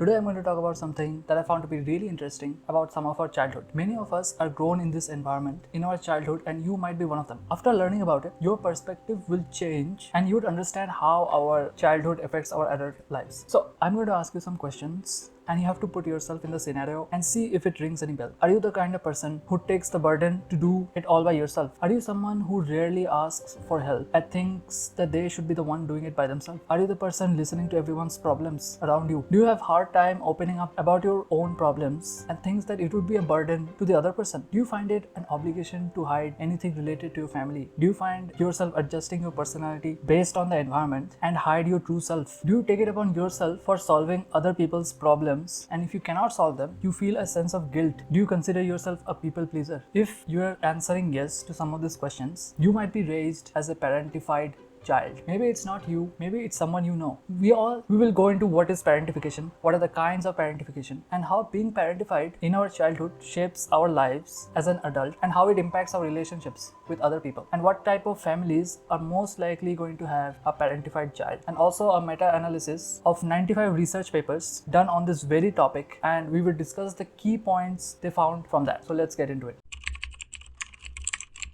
Today I'm going to talk about something that I found to be really interesting about some of our childhood. Many of us are grown in this environment in our childhood, and you might be one of them. After learning about it, your perspective will change and you would understand how our childhood affects our adult lives. So I'm going to ask you some questions and you have to put yourself in the scenario and see if it rings any bell. Are you the kind of person who takes the burden to do it all by yourself? Are you someone who rarely asks for help and thinks that they should be the one doing it by themselves? Are you the person listening to everyone's problems around you? Do you have hard time opening up about your own problems and thinks that it would be a burden to the other person? Do you find it an obligation to hide anything related to your family? Do you find yourself adjusting your personality based on the environment and hide your true self? Do you take it upon yourself for solving other people's problems, and if you cannot solve them, you feel a sense of guilt? Do you consider yourself a people pleaser? If you are answering yes to some of these questions, you might be raised as a parentified child. Maybe it's not you, maybe it's someone you know. We will go into what is parentification, what are the kinds of parentification, and how being parentified in our childhood shapes our lives as an adult, and how it impacts our relationships with other people, and what type of families are most likely going to have a parentified child, and also a meta-analysis of 95 research papers done on this very topic, and we will discuss the key points they found from that. So let's get into it.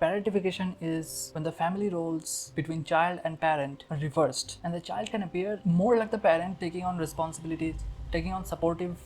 Parentification is when the family roles between child and parent are reversed, and the child can appear more like the parent, taking on responsibilities, taking on supportive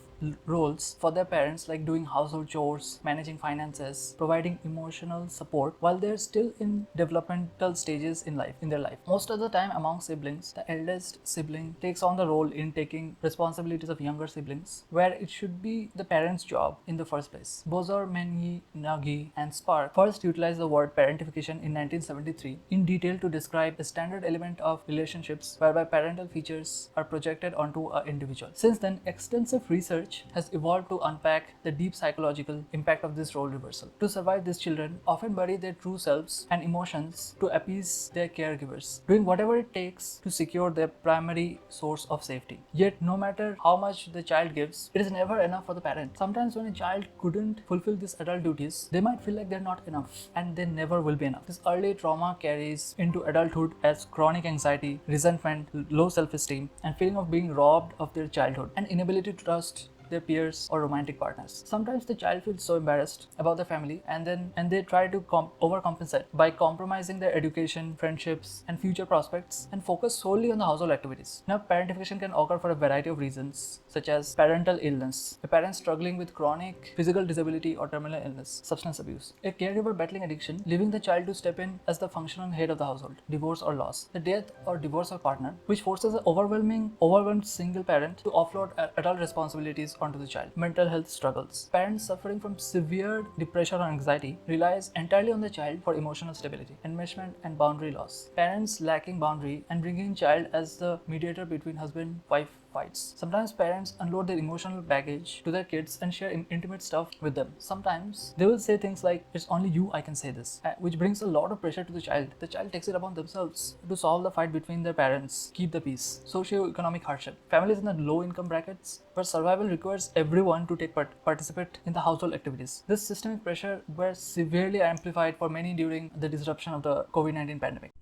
roles for their parents, like doing household chores, managing finances, providing emotional support while they're still in developmental stages in their life. Most of the time among siblings, the eldest sibling takes on the role in taking responsibilities of younger siblings, where it should be the parent's job in the first place. Bozor, Mengi, Nagy and Spark first utilized the word parentification in 1973 in detail to describe a standard element of relationships whereby parental features are projected onto an individual. Since then, extensive research has evolved to unpack the deep psychological impact of this role reversal. To survive, these children often bury their true selves and emotions to appease their caregivers, doing whatever it takes to secure their primary source of safety. Yet, no matter how much the child gives, it is never enough for the parent. Sometimes when a child couldn't fulfill these adult duties, they might feel like they're not enough, and they never will be enough. This early trauma carries into adulthood as chronic anxiety, resentment, low self-esteem, and feeling of being robbed of their childhood, and inability to trust their peers or romantic partners. Sometimes the child feels so embarrassed about the family, and they try to overcompensate by compromising their education, friendships, and future prospects, and focus solely on the household activities. Now, parentification can occur for a variety of reasons, such as parental illness, a parent struggling with chronic physical disability or terminal illness, substance abuse, a caregiver battling addiction, leaving the child to step in as the functional head of the household, divorce or loss, the death or divorce of partner, which forces an overwhelmed single parent to offload adult responsibilities onto the child. Mental health struggles. Parents suffering from severe depression or anxiety relies entirely on the child for emotional stability. Enmeshment and boundary loss. Parents lacking boundary and bringing child as the mediator between husband-wife fights. Sometimes parents unload their emotional baggage to their kids and share intimate stuff with them. Sometimes they will say things like, "It's only you I can say this," which brings a lot of pressure to the child. The child takes it upon themselves to solve the fight between their parents, keep the peace. Socio-economic hardship. Families in the low income brackets where survival requires everyone to participate in the household activities. This systemic pressure was severely amplified for many during the disruption of the COVID-19 pandemic.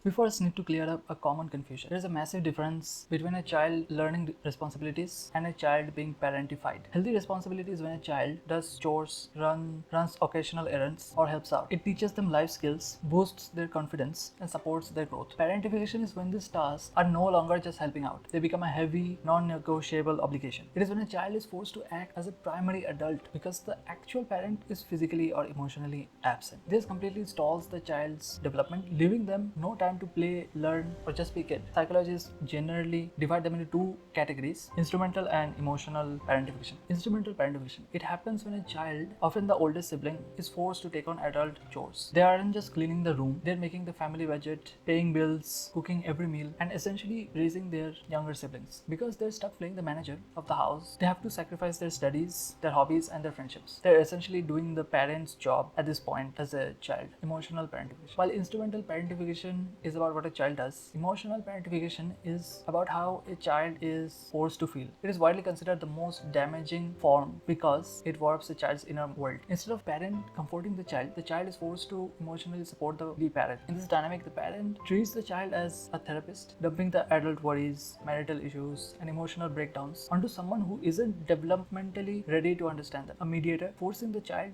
We first need to clear up a common confusion. There is a massive difference between a child learning responsibilities and a child being parentified. Healthy responsibility is when a child does chores, runs occasional errands, or helps out. It teaches them life skills, boosts their confidence, and supports their growth. Parentification is when these tasks are no longer just helping out. They become a heavy, non-negotiable obligation. It is when a child is forced to act as a primary adult because the actual parent is physically or emotionally absent. This completely stalls the child's development, leaving them no time to play, learn, or just be kid. Psychologists generally divide them into two categories: instrumental and emotional parentification. Instrumental parentification. It happens when a child, often the oldest sibling, is forced to take on adult chores. They aren't just cleaning the room, they're making the family budget, paying bills, cooking every meal, and essentially raising their younger siblings. Because they're stuck playing the manager of the house, they have to sacrifice their studies, their hobbies, and their friendships. They're essentially doing the parent's job at this point as a child. Emotional parentification. While instrumental parentification is about what a child does. Emotional parentification is about how a child is forced to feel. It is widely considered the most damaging form because it warps a child's inner world. Instead of parent comforting the child is forced to emotionally support the parent. In this dynamic, the parent treats the child as a therapist, dumping the adult worries, marital issues, and emotional breakdowns onto someone who isn't developmentally ready to understand them. A mediator forcing the child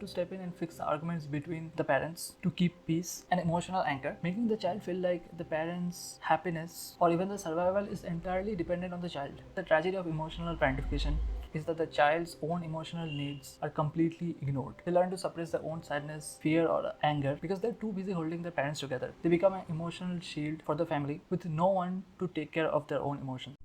to step in and fix the arguments between the parents to keep peace. An emotional anchor, making the child feel like the parents' happiness or even the survival is entirely dependent on the child. The tragedy of emotional parentification is that the child's own emotional needs are completely ignored. They learn to suppress their own sadness, fear, or anger because they're too busy holding their parents together. They become an emotional shield for the family with no one to take care of their own emotions.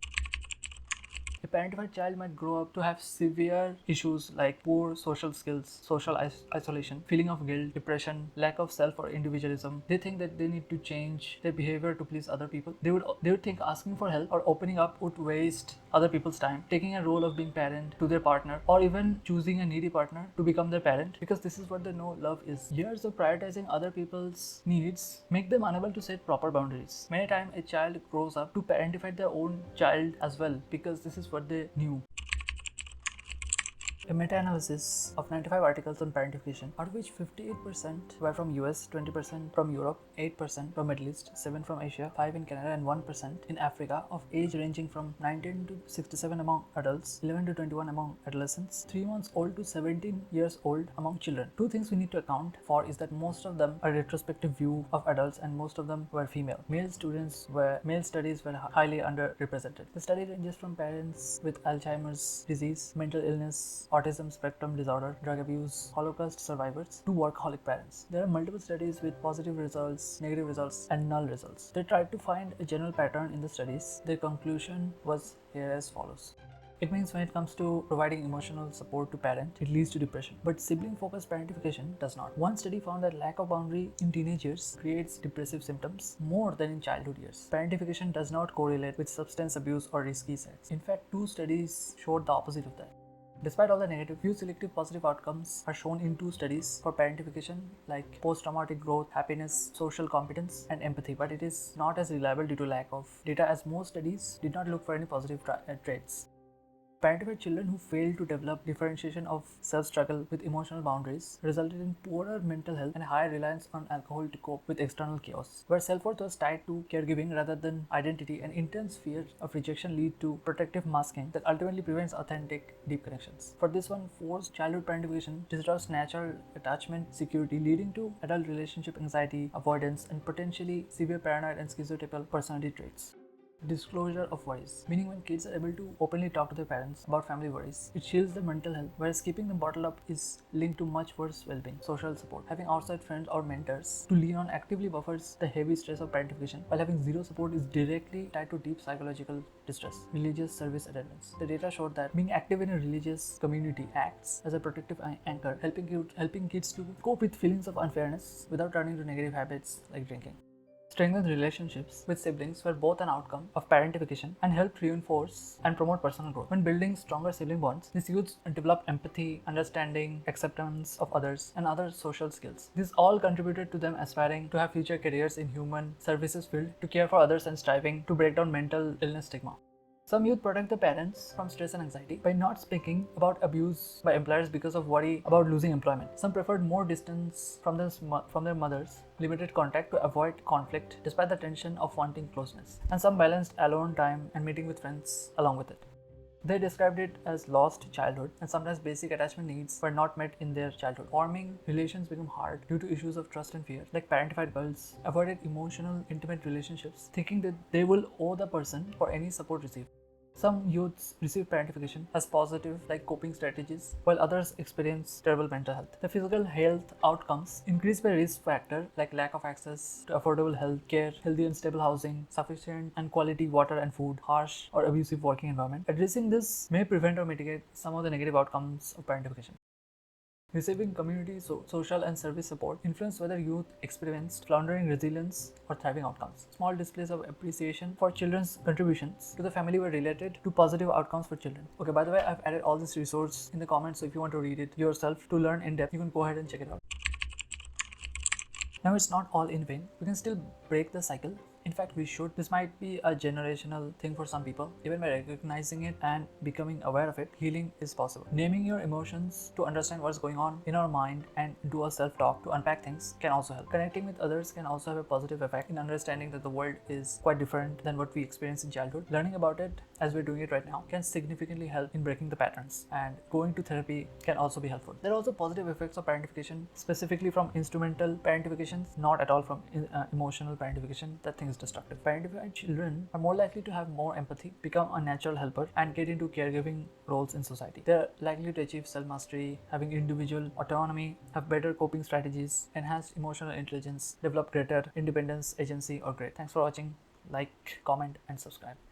A parentified child might grow up to have severe issues like poor social skills, social isolation, feeling of guilt, depression, lack of self or individualism. They think that they need to change their behavior to please other people. They would think asking for help or opening up would waste other people's time, taking a role of being parent to their partner, or even choosing a needy partner to become their parent because this is what they know love is. Years of prioritizing other people's needs make them unable to set proper boundaries. Many times a child grows up to parentify their own child as well because this is what they knew. A meta-analysis of 95 articles on parentification, out of which 58% were from US, 20% from Europe, 8% from Middle East, 7% from Asia, 5% in Canada, and 1% in Africa, of age ranging from 19 to 67 among adults, 11 to 21 among adolescents, 3 months old to 17 years old among children. Two things we need to account for is that most of them are a retrospective view of adults and most of them were female. Male studies were highly underrepresented. The study ranges from parents with Alzheimer's disease, mental illness, autism spectrum disorder, drug abuse, Holocaust survivors, to workaholic parents. There are multiple studies with positive results, negative results, and null results. They tried to find a general pattern in the studies. Their conclusion was here as follows. It means when it comes to providing emotional support to parent, it leads to depression. But sibling-focused parentification does not. One study found that lack of boundary in teenage years creates depressive symptoms more than in childhood years. Parentification does not correlate with substance abuse or risky sex. In fact, 2 studies showed the opposite of that. Despite all the negative, few selective positive outcomes are shown in 2 studies for parentification, like post-traumatic growth, happiness, social competence, and empathy, but it is not as reliable due to lack of data, as most studies did not look for any positive traits. Parentified children who failed to develop differentiation of self-struggle with emotional boundaries resulted in poorer mental health and a higher reliance on alcohol to cope with external chaos, where self-worth was tied to caregiving rather than identity, and intense fear of rejection lead to protective masking that ultimately prevents authentic, deep connections. For this one, forced childhood parentification disrupts natural attachment security, leading to adult relationship anxiety, avoidance, and potentially severe paranoid and schizotypal personality traits. Disclosure of worries, meaning when kids are able to openly talk to their parents about family worries, it shields their mental health, whereas keeping them bottled up is linked to much worse well-being. Social support, having outside friends or mentors to lean on actively buffers the heavy stress of parentification, while having zero support is directly tied to deep psychological distress. Religious service attendance, the data showed that being active in a religious community acts as a protective anchor, helping kids to cope with feelings of unfairness without turning to negative habits like drinking. Strengthened relationships with siblings were both an outcome of parentification and helped reinforce and promote personal growth. When building stronger sibling bonds, these youths developed empathy, understanding, acceptance of others, and other social skills. This all contributed to them aspiring to have future careers in human services field, to care for others, and striving to break down mental illness stigma. Some youth protect the parents from stress and anxiety by not speaking about abuse by employers because of worry about losing employment. Some preferred more distance from their mothers, limited contact to avoid conflict despite the tension of wanting closeness. And some balanced alone time and meeting with friends along with it. They described it as lost childhood, and sometimes basic attachment needs were not met in their childhood. Forming relations become hard due to issues of trust and fear, like parentified girls avoided emotional, intimate relationships, thinking that they will owe the person for any support received. Some youths receive parentification as positive, like coping strategies, while others experience terrible mental health. The physical health outcomes increased by risk factor like lack of access to affordable health care, healthy and stable housing, sufficient and quality water and food, harsh or abusive working environment. Addressing this may prevent or mitigate some of the negative outcomes of parentification. Receiving community, social and service support influenced whether youth experienced floundering resilience or thriving outcomes. Small displays of appreciation for children's contributions to the family were related to positive outcomes for children. Okay, by the way, I've added all this resource in the comments, so if you want to read it yourself to learn in depth, you can go ahead and check it out. Now, it's not all in vain. We can still break the cycle. In fact, we should. This might be a generational thing for some people. Even by recognizing it and becoming aware of it, healing is possible. Naming your emotions to understand what's going on in our mind and do a self-talk to unpack things can also help. Connecting with others can also have a positive effect in understanding that the world is quite different than what we experience in childhood. Learning about it as we're doing it right now can significantly help in breaking the patterns, and going to therapy can also be helpful. There are also positive effects of parentification, specifically from instrumental parentifications, not at all from emotional parentification. That thing is destructive. Parentified children are more likely to have more empathy, become a natural helper, and get into caregiving roles in society. They're likely to achieve self-mastery, having individual autonomy, have better coping strategies, enhanced emotional intelligence, develop greater independence, agency, or grit. Thanks for watching. Like, comment, and subscribe.